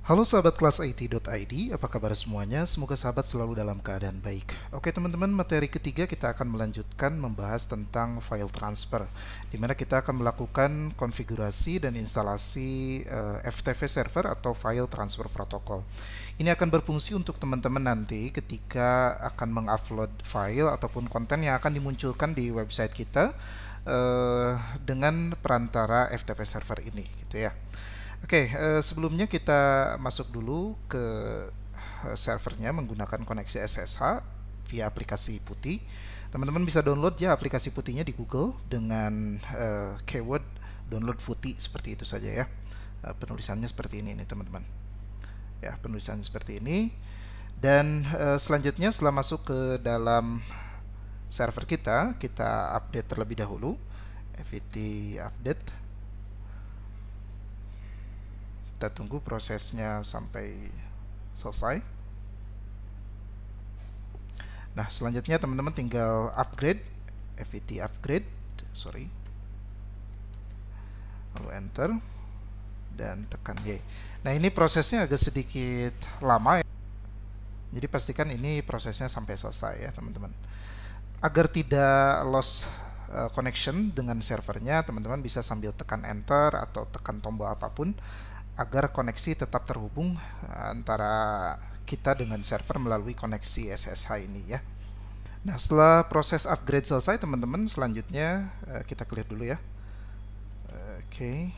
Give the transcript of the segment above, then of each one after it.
Halo sahabat kelas IT.id, apa kabar semuanya? Semoga sahabat selalu dalam keadaan baik. Oke teman-teman, materi ketiga kita akan melanjutkan membahas tentang file transfer, di mana kita akan melakukan konfigurasi dan instalasi FTP server atau file transfer protocol. Ini akan berfungsi untuk teman-teman nanti ketika akan mengupload file ataupun konten yang akan dimunculkan di website kita dengan perantara FTP server ini, gitu ya. Oke, sebelumnya kita masuk dulu ke servernya menggunakan koneksi SSH via aplikasi Putih. Teman-teman bisa download ya aplikasi Putihnya di Google dengan keyword download Putih seperti itu saja ya. Penulisannya seperti ini nih teman-teman. Ya, penulisannya seperti ini. Dan selanjutnya setelah masuk ke dalam server kita update terlebih dahulu. FTP update. Kita tunggu prosesnya sampai selesai. Nah, selanjutnya teman-teman tinggal upgrade, FTP upgrade, lalu enter dan tekan Y. Nah, ini prosesnya agak sedikit lama ya. Jadi pastikan ini prosesnya sampai selesai ya teman-teman. Agar tidak lost connection dengan servernya, teman-teman bisa sambil tekan enter atau tekan tombol apapun agar koneksi tetap terhubung antara kita dengan server melalui koneksi SSH ini ya. Nah, setelah proses upgrade selesai teman-teman, selanjutnya kita clear dulu ya. Oke.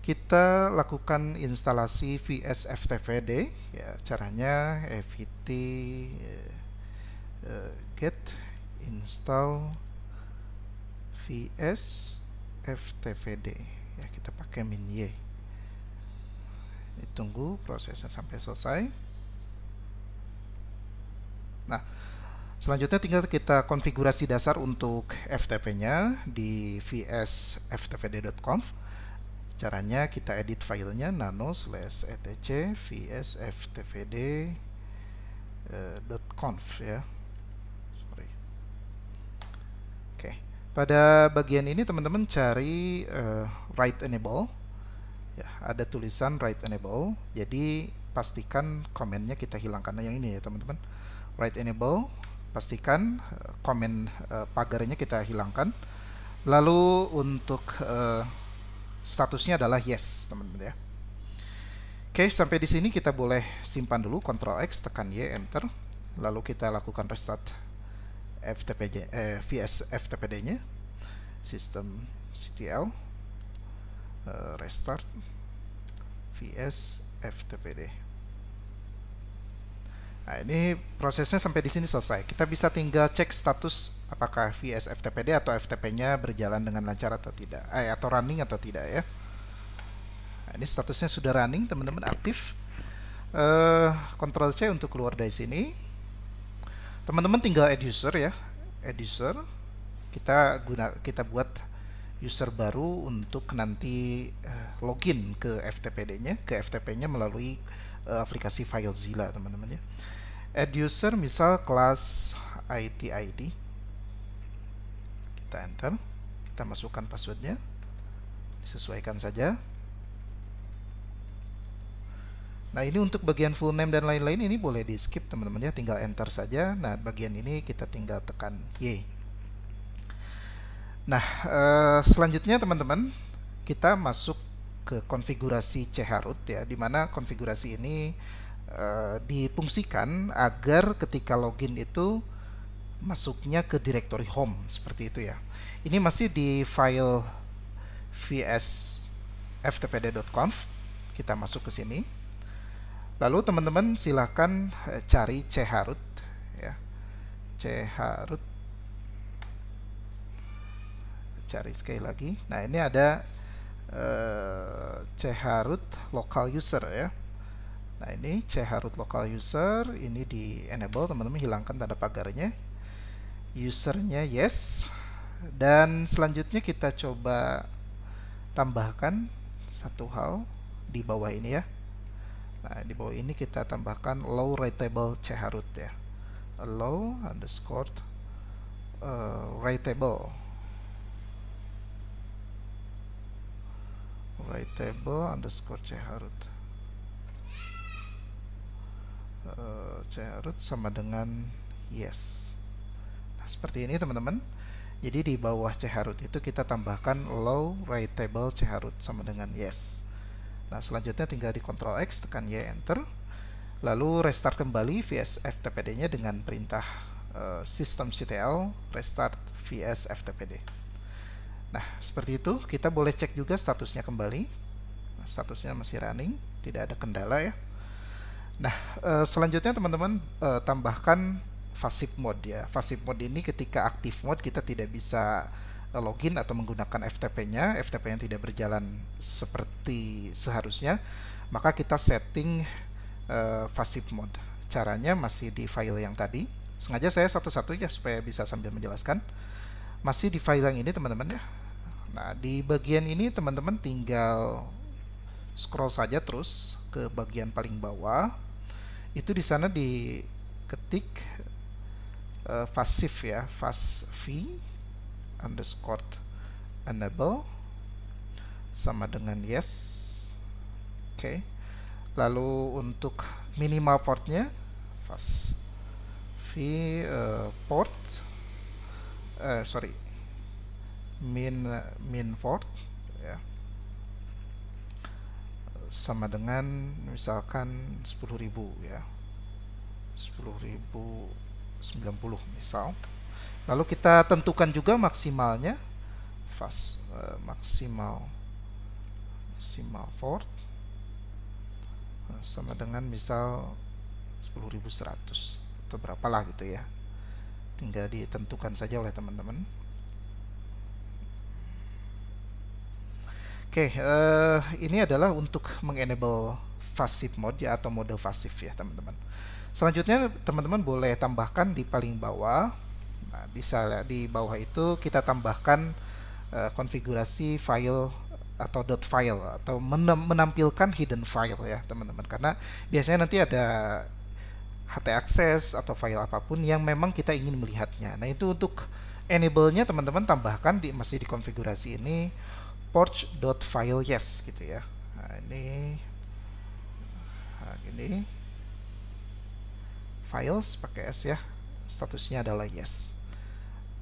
Kita lakukan instalasi VS FTPD ya. Caranya FTP get install VS FTPD ya, kita pakai min y. Tunggu prosesnya sampai selesai. Nah, selanjutnya tinggal kita konfigurasi dasar untuk FTP-nya di vsftpd.conf. Caranya kita edit filenya nano/etc vsftpd.conf ya. Oke. Pada bagian ini teman-teman cari write enable. Ya, ada tulisan write enable. Jadi pastikan komennya kita hilangkan. Nah, yang ini ya teman-teman. Write enable, pastikan komen pagarnya kita hilangkan. Lalu untuk statusnya adalah yes, teman-teman ya. Oke, sampai di sini kita boleh simpan dulu, Ctrl X, tekan Y, enter. Lalu kita lakukan restart VS FTPD-nya, sistem CTL. Restart VS FTPD. Nah, ini prosesnya sampai di sini selesai. Kita bisa tinggal cek status apakah VS FTPD atau FTP-nya berjalan dengan lancar atau tidak, atau running atau tidak ya. Nah, ini statusnya sudah running, teman-teman, aktif. Ctrl C untuk keluar dari sini. Teman-teman tinggal add user ya, add user. Kita buat user baru untuk nanti login ke FTP-nya melalui aplikasi FileZilla, teman-teman ya. Add user misal kelas IT-ID. Kita enter, kita masukkan passwordnya, disesuaikan saja. Nah, ini untuk bagian full name dan lain-lain ini boleh di skip teman-teman ya, tinggal enter saja. Nah, bagian ini kita tinggal tekan Y. Nah, selanjutnya teman-teman, kita masuk ke konfigurasi chroot ya, di mana konfigurasi ini difungsikan agar ketika login itu masuknya ke directory home seperti itu ya. Ini masih di file vsftpd.conf. Kita masuk ke sini. Lalu teman-teman silahkan cari chroot ya. Chroot. Cari sekali lagi. Nah, ini ada chroot local user ya. Nah, ini chroot local user, ini di enable, teman-teman hilangkan tanda pagarnya. Usernya yes. Dan selanjutnya kita coba tambahkan satu hal di bawah ini ya. Nah, di bawah ini kita tambahkan allow writable chroot ya. Allow underscore writable chroot. chroot sama dengan yes. Nah, seperti ini teman-teman. Jadi di bawah chroot itu kita tambahkan low writable chroot sama dengan yes. Nah, selanjutnya tinggal di Ctrl X, tekan Y, enter. Lalu restart kembali vs ftpd-nya dengan perintah systemctl restart vs ftpd. Nah, seperti itu. Kita boleh cek juga statusnya kembali. Nah, statusnya masih running, tidak ada kendala ya. Nah, selanjutnya teman-teman tambahkan fast mode ya. Fast mode ini ketika aktif mode kita tidak bisa login atau menggunakan FTP-nya, FTP yang tidak berjalan seperti seharusnya, maka kita setting fast mode. Caranya masih di file yang tadi. Sengaja saya satu-satu ya supaya bisa sambil menjelaskan. Masih di file yang ini teman-teman ya. Nah, di bagian ini teman-teman tinggal scroll saja terus ke bagian paling bawah. Itu di sana diketik fastv ya, fastv underscore enable sama dengan yes. Oke. Lalu untuk minimal portnya fastv port min port ya, sama dengan misalkan 10.000 ya, 10.090 misal. Lalu kita tentukan juga maksimalnya maksimal port sama dengan misal 10.100 atau berapalah gitu ya, tinggal ditentukan saja oleh teman-teman. Oke, ini adalah untuk mengenable passive mode ya, atau mode pasif ya teman-teman. Selanjutnya teman-teman boleh tambahkan di paling bawah. Nah, bisa di bawah itu kita tambahkan konfigurasi file atau .file atau menampilkan hidden file ya teman-teman, karena biasanya nanti ada htaccess atau file apapun yang memang kita ingin melihatnya. Nah, itu untuk enable-nya teman-teman tambahkan masih di konfigurasi ini porch.file yes gitu ya. Nah, ini files pakai S ya, statusnya adalah yes.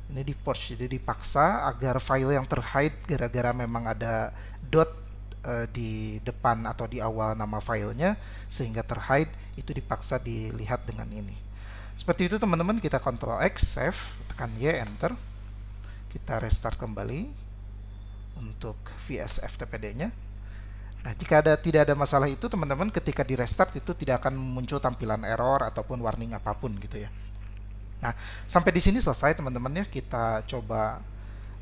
Ini di porch, jadi dipaksa agar file yang terhide gara-gara memang ada dot di depan atau di awal nama filenya sehingga terhide, itu dipaksa dilihat dengan ini. Seperti itu teman-teman. Kita Ctrl X, save, tekan Y, enter. Kita restart kembali untuk vs ftpd-nya. Nah, jika tidak ada masalah itu teman-teman, ketika di restart itu tidak akan muncul tampilan error ataupun warning apapun gitu ya. Nah, sampai di sini selesai teman-teman ya. Kita coba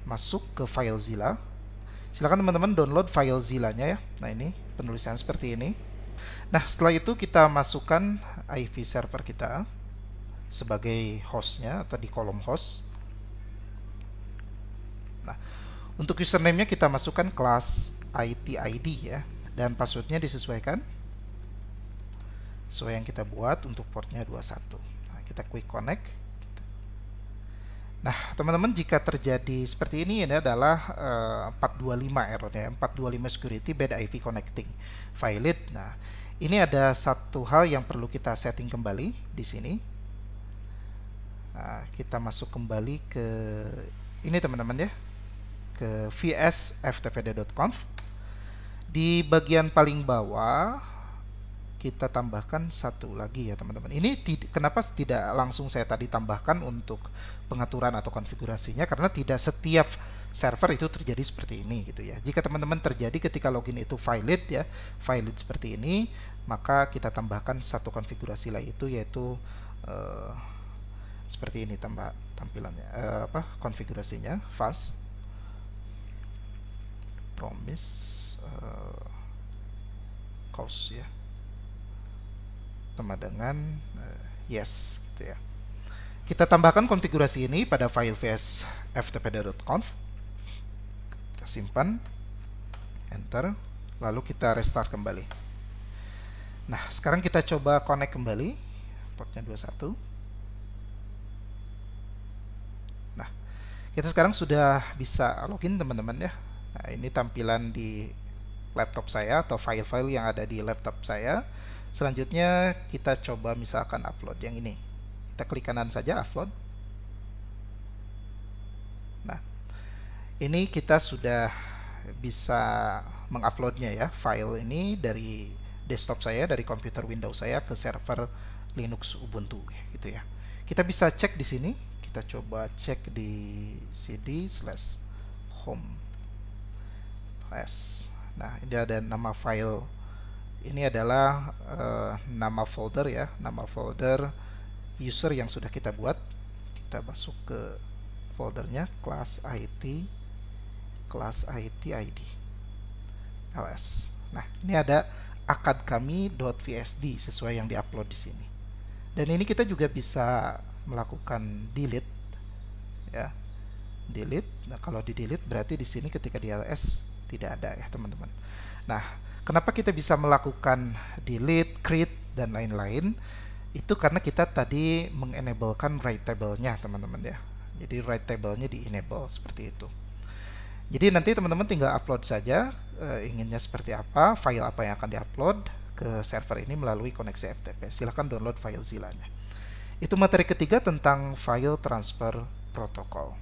masuk ke FileZilla. Silakan teman-teman download FileZilla-nya ya. Nah, ini penulisan seperti ini. Nah, setelah itu kita masukkan IV server kita sebagai hostnya atau di kolom host. Nah, untuk username-nya kita masukkan kelas ITID ya, dan passwordnya disesuaikan sesuai yang kita buat. Untuk portnya 21. Nah, kita quick connect. Nah, teman-teman, jika terjadi seperti ini adalah 425 errornya, 425 security bad IV connecting valid. Nah, ini ada satu hal yang perlu kita setting kembali di sini. Nah, kita masuk kembali ke ini teman-teman ya, ke vsftpd.conf. Di bagian paling bawah kita tambahkan satu lagi ya teman-teman. Ini kenapa tidak langsung saya tadi tambahkan untuk pengaturan atau konfigurasinya, karena tidak setiap server itu terjadi seperti ini gitu ya. Jika teman-teman terjadi ketika login itu valid ya, valid seperti ini, maka kita tambahkan satu konfigurasi lah, itu yaitu seperti ini tampilannya, konfigurasinya fast promise cost ya, sama dengan yes gitu ya. Kita tambahkan konfigurasi ini pada file vsftpd.conf. Kita simpan, enter, lalu kita restart kembali. Nah, sekarang kita coba connect kembali, portnya 21. Nah, kita sekarang sudah bisa login teman-teman ya. Nah, ini tampilan di laptop saya atau file-file yang ada di laptop saya. Selanjutnya kita coba misalkan upload yang ini. Kita klik kanan saja upload. Nah, ini kita sudah bisa menguploadnya ya, file ini dari desktop saya, dari komputer Windows saya ke server Linux Ubuntu gitu ya. Kita bisa cek di sini, kita coba cek di cd/home. Nah, ini ada nama file. Ini adalah nama folder ya, nama folder user yang sudah kita buat. Kita masuk ke foldernya class IT ID ls. Nah, ini ada akadkami.vsd sesuai yang diupload di sini. Dan ini kita juga bisa melakukan delete ya. Delete. Nah, kalau di delete berarti di sini ketika di ls tidak ada ya, teman-teman. Nah, kenapa kita bisa melakukan delete, create dan lain-lain? Itu karena kita tadi mengenablekan write table-nya, teman-teman ya. Jadi write table-nya di enable seperti itu. Jadi nanti teman-teman tinggal upload saja inginnya seperti apa, file apa yang akan diupload ke server ini melalui koneksi FTP. Silahkan download FileZilla-nya. Itu materi ketiga tentang file transfer protocol.